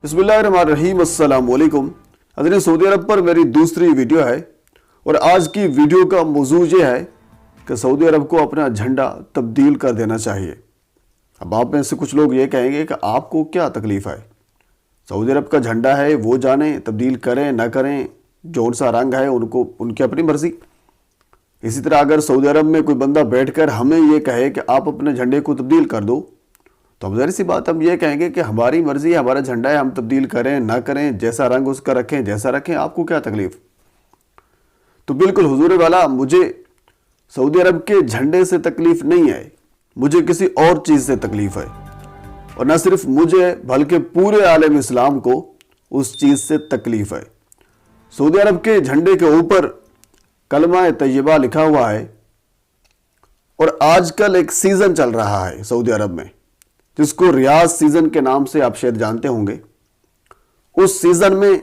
बिस्मिल्लाहिर्रहमानिर्रहीम अस्सलाम वालेकुम। हज़रत सऊदी अरब पर मेरी दूसरी वीडियो है और आज की वीडियो का मौजू ये है कि सऊदी अरब को अपना झंडा तब्दील कर देना चाहिए। अब आप में से कुछ लोग ये कहेंगे कि आपको क्या तकलीफ़ है, सऊदी अरब का झंडा है वो जाने, तब्दील करें ना करें, जौन सा रंग है उनको उनकी अपनी मर्ज़ी। इसी तरह अगर सऊदी अरब में कोई बंदा बैठकर हमें ये कहे कि आप अपने झंडे को तब्दील कर दो, तो अब ज़ाहिर सी बात हम ये कहेंगे कि हमारी मर्ज़ी है, हमारा झंडा है, हम तब्दील करें ना करें, जैसा रंग उसका रखें, जैसा रखें, आपको क्या तकलीफ़। तो बिल्कुल हुजूर वाला, मुझे सऊदी अरब के झंडे से तकलीफ़ नहीं है, मुझे किसी और चीज़ से तकलीफ़ है। और न सिर्फ मुझे बल्कि पूरे आलम इस्लाम को उस चीज़ से तकलीफ़ है। सऊदी अरब के झंडे के ऊपर कलमा तैयबा लिखा हुआ है और आजकल एक सीज़न चल रहा है सऊदी अरब में जिसको रियाज सीज़न के नाम से आप शायद जानते होंगे। उस सीज़न में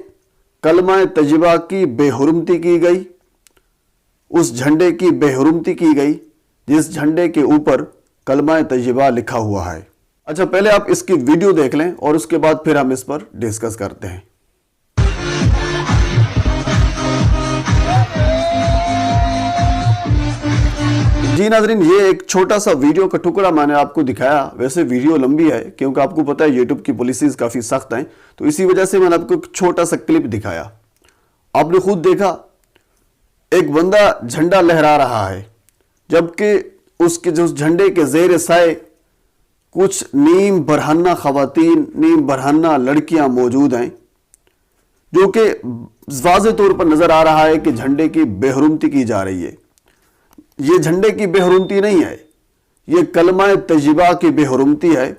कलमा तैयबा की बेहुरमती की गई, उस झंडे की बेहुरमती की गई जिस झंडे के ऊपर कलमा तैयबा लिखा हुआ है। अच्छा, पहले आप इसकी वीडियो देख लें और उसके बाद फिर हम इस पर डिस्कस करते हैं। जी नाज़रीन, ये एक छोटा सा वीडियो का टुकड़ा मैंने आपको दिखाया। वैसे वीडियो लंबी है क्योंकि आपको पता है यूट्यूब की पॉलिसीज काफ़ी सख्त हैं, तो इसी वजह से मैंने आपको एक छोटा सा क्लिप दिखाया। आपने खुद देखा एक बंदा झंडा लहरा रहा है जबकि उसके जो झंडे के ज़ेर साए कुछ नीम बरहन्ना ख़वातीन, नीम बरहन्ना लड़कियां मौजूद हैं, जो कि वाज़े तौर पर नज़र आ रहा है कि झंडे की बेहुरमती की जा रही है। ये झंडे की बेहुरमती नहीं है, ये कलमा तैयबा की बेहुरमती है।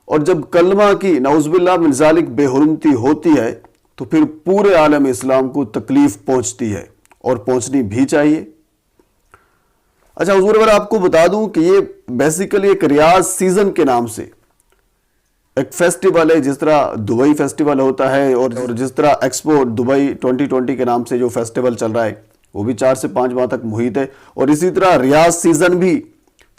और जब कलमा की नऊज़ुबिल्लाह मिन ज़ालिक बेहुरमती होती है तो फिर पूरे आलम इस्लाम को तकलीफ पहुंचती है और पहुंचनी भी चाहिए। अच्छा हुजूर वाला, आपको बता दूं कि ये बेसिकली एक रियाज सीजन के नाम से एक फेस्टिवल है, जिस तरह दुबई फेस्टिवल होता है और जिस तरह एक्सपो दुबई 2020 के नाम से जो फेस्टिवल चल रहा है वो भी 4 से 5 माह तक मुहित है। और इसी तरह रियाज सीजन भी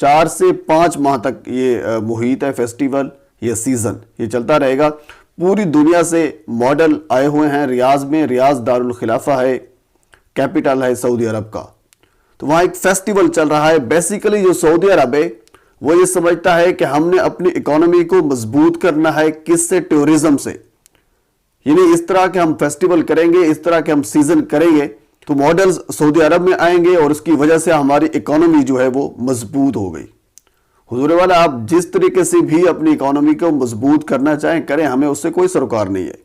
4 से 5 माह तक ये मुहित है, फेस्टिवल, ये सीजन ये चलता रहेगा। पूरी दुनिया से मॉडल आए हुए हैं रियाज में। रियाज दारुल खिलाफा है, कैपिटल है सऊदी अरब का, तो वहाँ एक फेस्टिवल चल रहा है। बेसिकली जो सऊदी अरब है वो ये समझता है कि हमने अपनी इकोनॉमी को मजबूत करना है, किससे? टूरिज्म से। यानी इस तरह के हम फेस्टिवल करेंगे, इस तरह के हम सीजन करेंगे तो मॉडल्स सऊदी अरब में आएंगे और उसकी वजह से हमारी इकोनॉमी जो है वो मजबूत हो गई। हुजूर वाला, आप जिस तरीके से भी अपनी इकोनॉमी को मजबूत करना चाहें करें, हमें उससे कोई सरोकार नहीं है।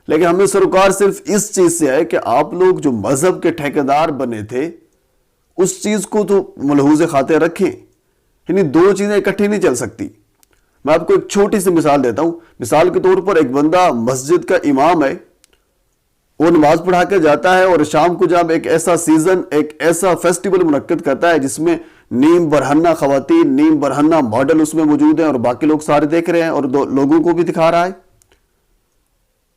लेकिन हमें सरोकार सिर्फ इस चीज से है कि आप लोग जो मजहब के ठेकेदार बने थे उस चीज को तो मलहूज़े खातिर रखें। यानी दो चीजें इकट्ठी नहीं चल सकती। मैं आपको एक छोटी सी मिसाल देता हूं। मिसाल के तौर पर एक बंदा मस्जिद का इमाम है, वो नमाज पढ़ा के जाता है और शाम को जब एक ऐसा सीजन, एक ऐसा फेस्टिवल मुनक्किद करता है जिसमें नीम बरहन्ना ख़वातीन, नीम बरहन्ना मॉडल उसमें मौजूद हैं और बाकी लोग सारे देख रहे हैं और लोगों को भी दिखा रहा है,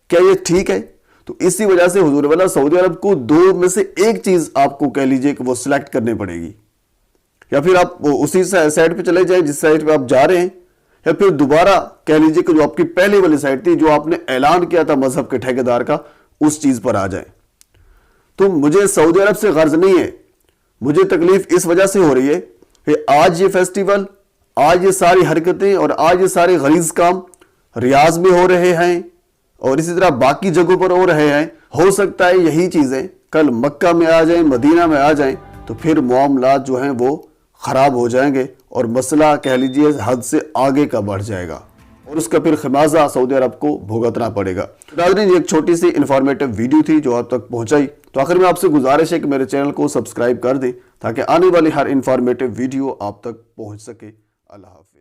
क्या ये ठीक है? तो इसी वजह से हुजूर वाला सऊदी अरब को दो में से एक चीज आपको कह लीजिए कि वो सिलेक्ट करनी पड़ेगी। या फिर आप उसी साइड पे चले जाए जिस साइड पे आप जा रहे हैं, या फिर दोबारा कह लीजिए कि जो आपकी पहली वाली साइड थी, जो आपने ऐलान किया था मजहब के ठेकेदार का, उस चीज पर आ जाए। तो मुझे सऊदी अरब से गर्ज नहीं है, मुझे तकलीफ इस वजह से हो रही है कि आज ये फेस्टिवल, आज ये सारी हरकतें और आज ये सारे गलीज काम रियाज में हो रहे हैं और इसी तरह बाकी जगहों पर हो रहे हैं। हो सकता है यही चीजें कल मक्का में आ जाएं, मदीना में आ जाएं, तो फिर मामलात जो हैं वो खराब हो जाएंगे और मसला कह लीजिए हद से आगे का बढ़ जाएगा और उसका फिर खमियाजा सऊदी अरब को भुगतना पड़ेगा। नाज़रीन, ये एक छोटी सी इंफॉर्मेटिव वीडियो थी जो आप तक पहुंचाई। तो आखिर में आपसे गुजारिश है कि मेरे चैनल को सब्सक्राइब कर दें ताकि आने वाली हर इंफॉर्मेटिव वीडियो आप तक पहुंच सके। अल्लाह हाफ़िज़।